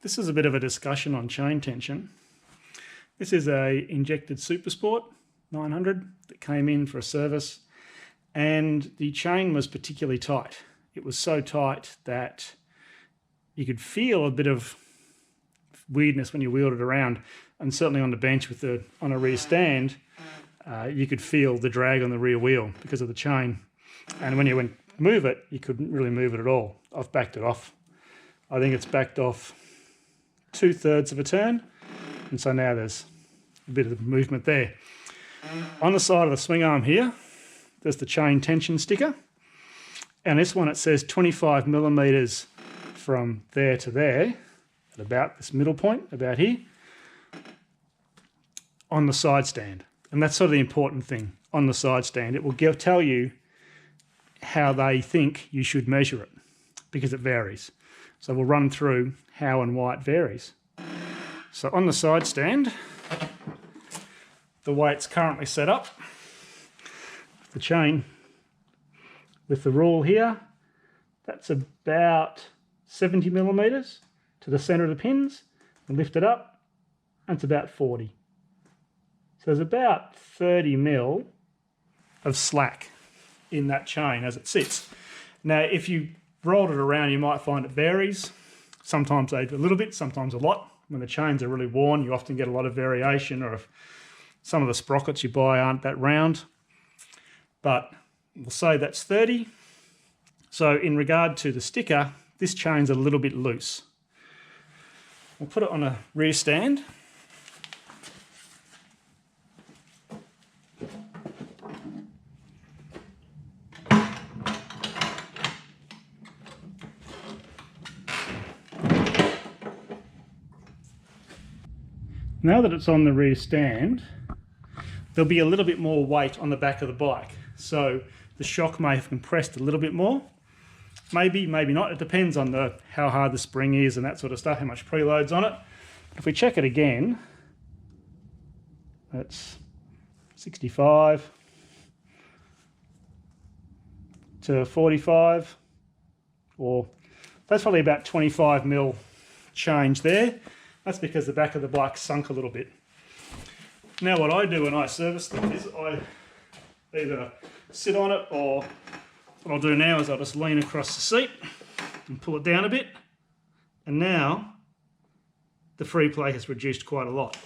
This is a bit of a discussion on chain tension. This is a injected Super Sport 900 that came in for a service, and the chain was particularly tight. It was so tight that you could feel a bit of weirdness when you wheeled it around, and certainly on the bench on a rear stand, you could feel the drag on the rear wheel because of the chain. And when you went to move it, you couldn't really move it at all. I've backed it off. I think it's backed off 2/3 of a turn, and so now there's a bit of movement there. On the side of the swing arm here, there's the chain tension sticker, and this one it says 25 millimeters from there to there, at about this middle point, about here, on the side stand. And that's sort of the important thing on the side stand. It will tell you how they think you should measure it, because it varies. So we'll run through how and why it varies. So on the side stand, the way it's currently set up, the chain with the rule here, that's about 70 millimeters to the center of the pins, and lift it up, and it's about 40. So there's about 30 mil of slack in that chain as it sits. Now, if you rolled it around, you might find it varies. Sometimes a little bit, sometimes a lot. When the chains are really worn, you often get a lot of variation, or if some of the sprockets you buy aren't that round. But we'll say that's 30. So in regard to the sticker, this chain's a little bit loose. We'll put it on a rear stand. Now that it's on the rear stand, there'll be a little bit more weight on the back of the bike. So the shock may have compressed a little bit more. Maybe, maybe not. It depends on how hard the spring is and that sort of stuff, how much preload's on it. But if we check it again, that's 65 to 45, or that's probably about 25 mil change there. That's because the back of the bike sunk a little bit. Now what I do when I service them is I either sit on it, or what I'll do now is I'll just lean across the seat and pull it down a bit, and now the free play has reduced quite a lot.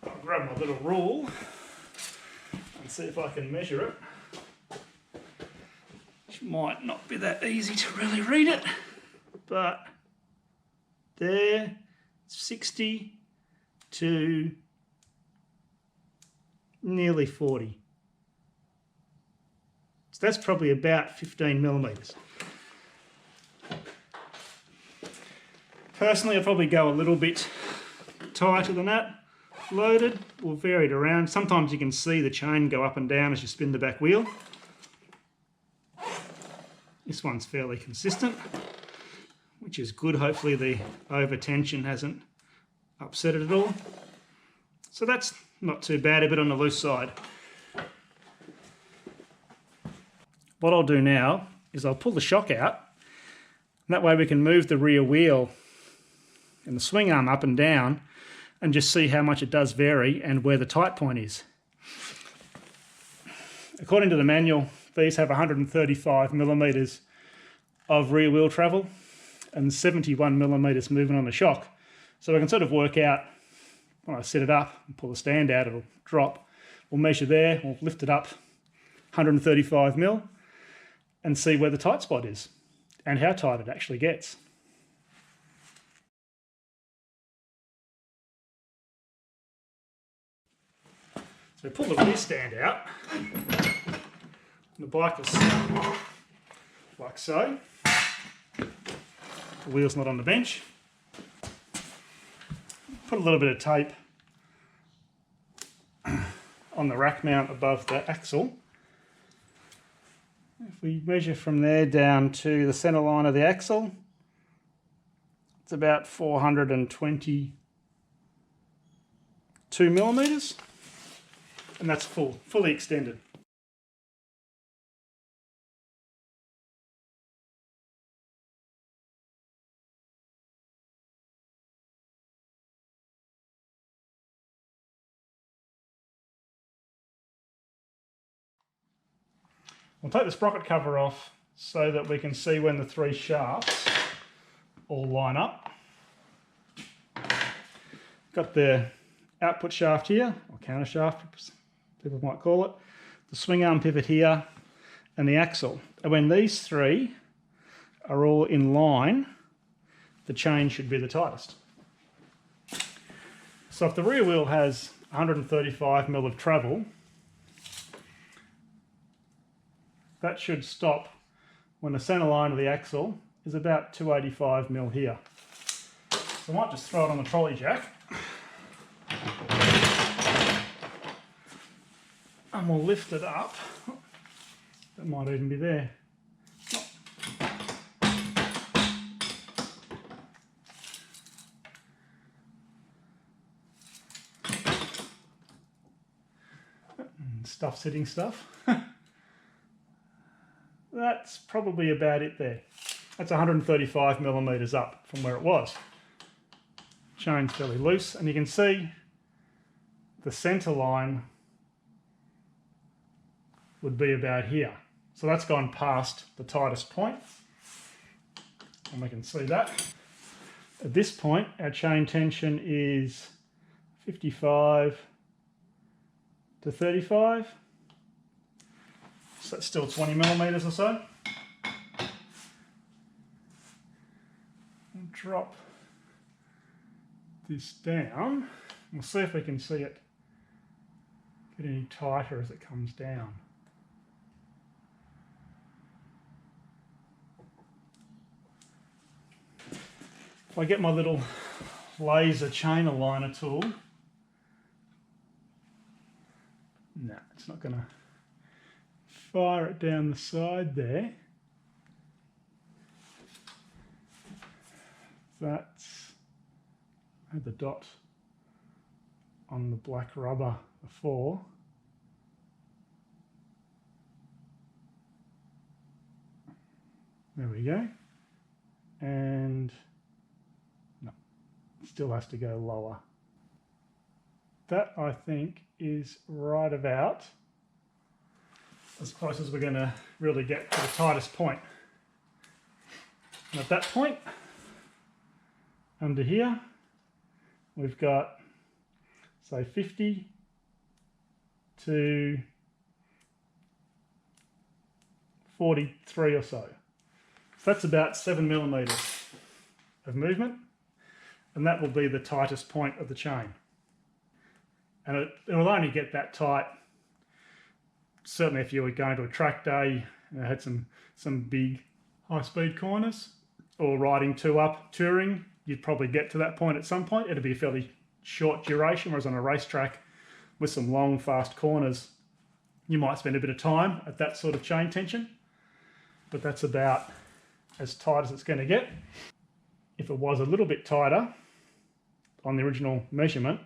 I'll grab my little rule and see if I can measure it, which might not be that easy to really read it, but there, 60 to nearly 40. So that's probably about 15 millimeters. Personally, I'd probably go a little bit tighter than that, loaded or varied around. Sometimes you can see the chain go up and down as you spin the back wheel. This one's fairly consistent, which is good. Hopefully the over tension hasn't upset it at all. So that's not too bad, a bit on the loose side. What I'll do now is I'll pull the shock out, and that way we can move the rear wheel and the swing arm up and down and just see how much it does vary and where the tight point is. According to the manual, these have 135 millimeters of rear wheel travel and 71 millimeters movement on the shock. So we can sort of work out, when I set it up and pull the stand out, it'll drop. We'll measure there, we'll lift it up 135 mil and see where the tight spot is and how tight it actually gets. So we pull the rear stand out, and the bike is like so. The wheel's not on the bench. Put a little bit of tape on the rack mount above the axle. If we measure from there down to the centre line of the axle, it's about 422 millimeters, and that's fully extended. We'll take the sprocket cover off so that we can see when the 3 shafts all line up. Got the output shaft here, or counter shaft, people might call it, the swing arm pivot here, and the axle. And when these 3 are all in line, the chain should be the tightest. So if the rear wheel has 135mm of travel, that should stop when the centre line of the axle is about 285mm here. So I might just throw it on the trolley jack. And we'll lift it up. That might even be there. Stuff's hitting stuff. That's probably about it there. That's 135mm up from where it was. Chain's fairly loose, and you can see the centre line would be about here. So that's gone past the tightest point, and we can see that. At this point, our chain tension is 55 to 35. So that's still 20mm or so. We'll drop this down. We'll see if we can see it get any tighter as it comes down. If I get my little laser chain aligner tool, no, it's not going to fire it down the side there. That's, I had the dot on the black rubber before. There we go. And no, it still has to go lower. That, I think, is right about as close as we're going to really get to the tightest point. And at that point, under here, we've got, say, 50 to 43 or so. So that's about 7mm of movement, and that will be the tightest point of the chain. And it will only get that tight, certainly if you were going to a track day and had some big high-speed corners, or riding 2 up touring, you'd probably get to that point at some point. It'd be a fairly short duration, whereas on a racetrack with some long, fast corners, you might spend a bit of time at that sort of chain tension, but that's about as tight as it's going to get. If it was a little bit tighter on the original measurement,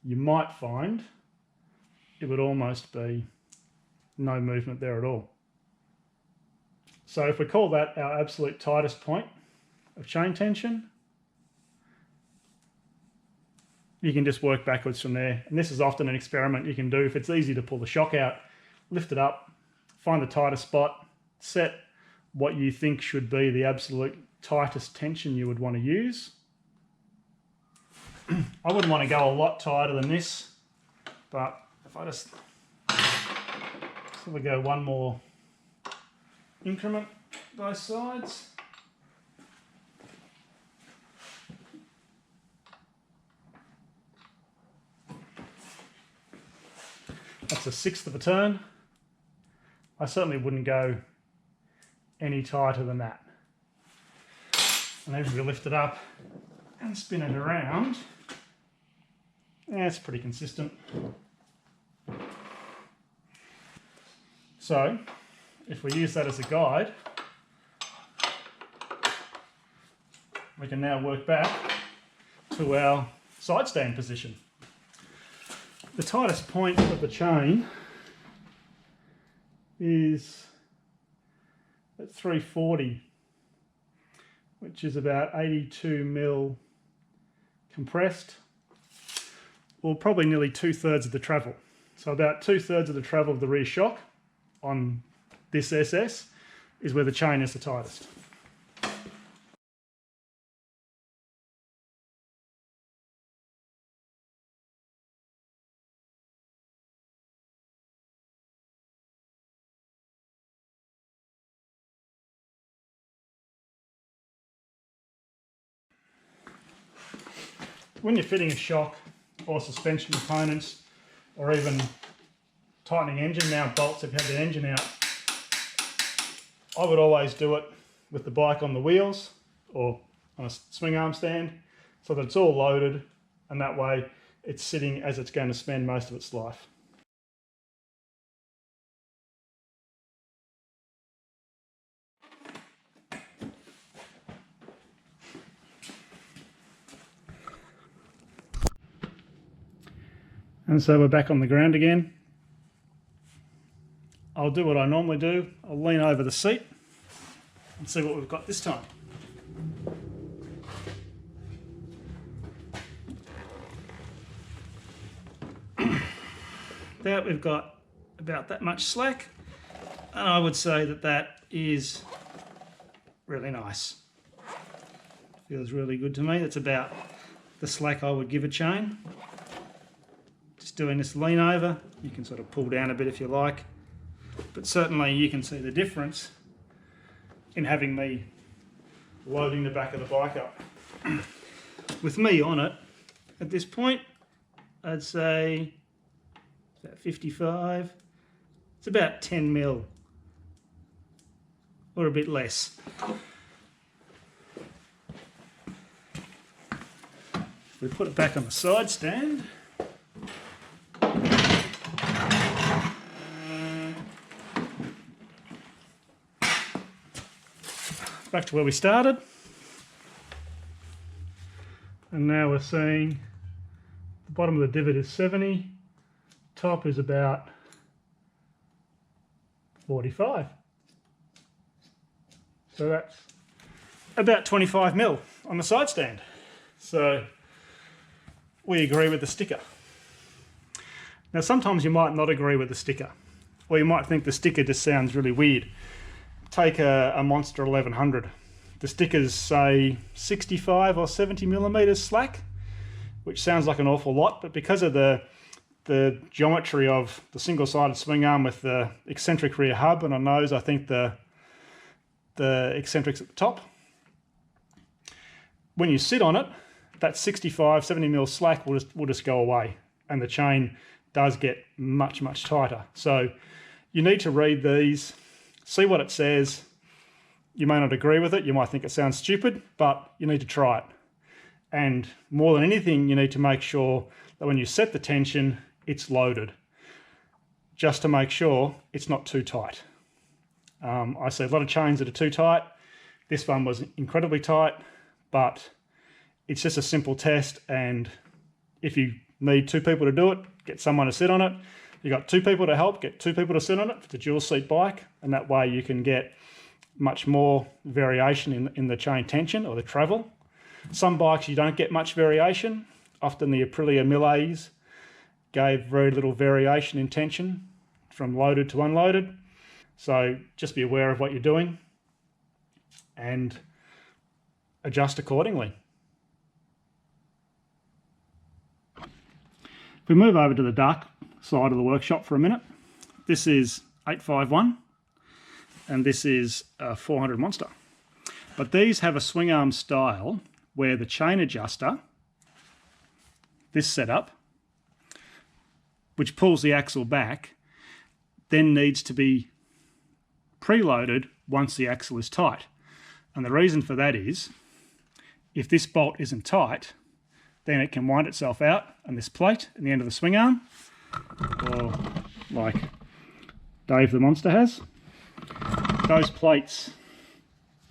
you might find it would almost be no movement there at all. So if we call that our absolute tightest point of chain tension, you can just work backwards from there. And this is often an experiment you can do. If it's easy to pull the shock out, lift it up, find the tightest spot, set what you think should be the absolute tightest tension you would want to use. I wouldn't want to go a lot tighter than this, but if I just sort of go one more increment both sides. That's a 1/6 of a turn. I certainly wouldn't go any tighter than that. And then if we lift it up and spin it around, yeah, it's pretty consistent. So if we use that as a guide, we can now work back to our side stand position. The tightest point of the chain is at 340, which is about 82mm compressed, or probably nearly 2/3 of the travel. So about 2/3 of the travel of the rear shock on this SS is where the chain is the tightest. When you're fitting a shock or suspension components, or even tightening engine mount bolts if you have the engine out, I would always do it with the bike on the wheels or on a swing arm stand so that it's all loaded, and that way it's sitting as it's going to spend most of its life. And so we're back on the ground again. I'll do what I normally do. I'll lean over the seat and see what we've got this time. There we've got about that much slack, and I would say that that is really nice. Feels really good to me. That's about the slack I would give a chain. Just doing this lean over, you can sort of pull down a bit if you like, but certainly you can see the difference in having me loading the back of the bike up. With me on it, at this point, I'd say about 55, it's about 10 mil, or a bit less. If we put it back on the side stand, back to where we started, and now we're seeing the bottom of the divot is 70, top is about 45, so that's about 25 mil on the side stand. So we agree with the sticker. Now sometimes you might not agree with the sticker, or you might think the sticker just sounds really weird. Take a Monster 1100. The stickers say 65 or 70 millimeters slack, which sounds like an awful lot, but because of the geometry of the single-sided swing arm with the eccentric rear hub, and on those I think the eccentrics at the top, when you sit on it, that 65, 70 mil slack will just go away, and the chain does get much, much tighter. So you need to read these, see what it says. You may not agree with it, you might think it sounds stupid, but you need to try it. And more than anything, you need to make sure that when you set the tension, it's loaded, just to make sure it's not too tight. I see a lot of chains that are too tight. This one was incredibly tight, but it's just a simple test, and if you need two people to do it, get someone to sit on it. You've got two people to help, get two people to sit on it. It's a dual seat bike, and that way you can get much more variation in the chain tension or the travel. Some bikes you don't get much variation. Often the Aprilia Millets gave very little variation in tension from loaded to unloaded. So just be aware of what you're doing and adjust accordingly. If we move over to the dark side of the workshop for a minute, this is 851 and this is a 400 Monster. But these have a swing arm style where the chain adjuster, this setup, which pulls the axle back, then needs to be preloaded once the axle is tight. And the reason for that is, if this bolt isn't tight, then it can wind itself out on this plate at the end of the swing arm, or like Dave the Monster has. Those plates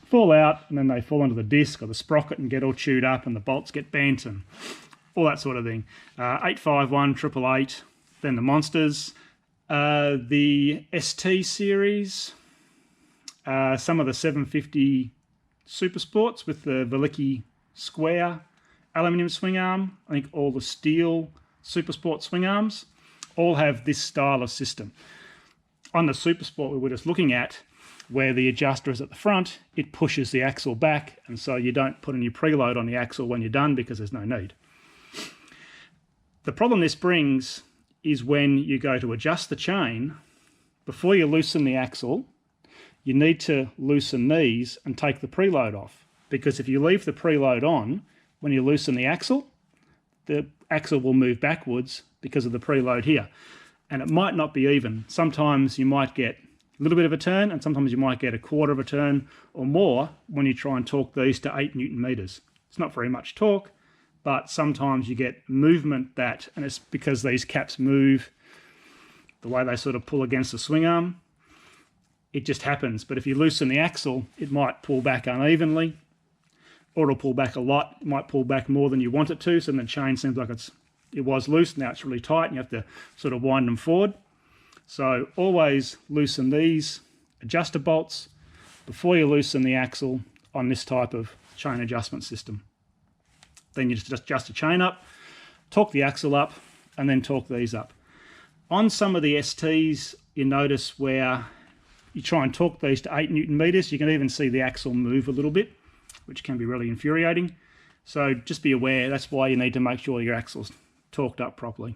fall out and then they fall onto the disc or the sprocket and get all chewed up, and the bolts get bent and all that sort of thing. 851, 888, then the Monsters, the ST series, some of the 750 Super Sports with the Velicki square aluminium swing arm. I think all the steel Super Sport swing arms all have this style of system. On the Super Sport we were just looking at, where the adjuster is at the front, it pushes the axle back, and so you don't put any preload on the axle when you're done because there's no need. The problem this brings is when you go to adjust the chain, before you loosen the axle, you need to loosen these and take the preload off, because if you leave the preload on, when you loosen the axle will move backwards because of the preload here. And it might not be even. Sometimes you might get a little bit of a turn, and sometimes you might get a quarter of a turn or more when you try and torque these to 8 Newton meters. It's not very much torque, but sometimes you get movement that, and it's because these caps move the way they sort of pull against the swing arm. It just happens. But if you loosen the axle, it might pull back unevenly, or it'll pull back a lot. It might pull back more than you want it to, so then the chain seems like it was loose, now it's really tight, and you have to sort of wind them forward. So always loosen these adjuster bolts before you loosen the axle on this type of chain adjustment system. Then you just adjust the chain up, torque the axle up, and then torque these up. On some of the STs, you notice where you try and torque these to 8 Newton meters, you can even see the axle move a little bit, which can be really infuriating. So just be aware, that's why you need to make sure your axle's torqued up properly.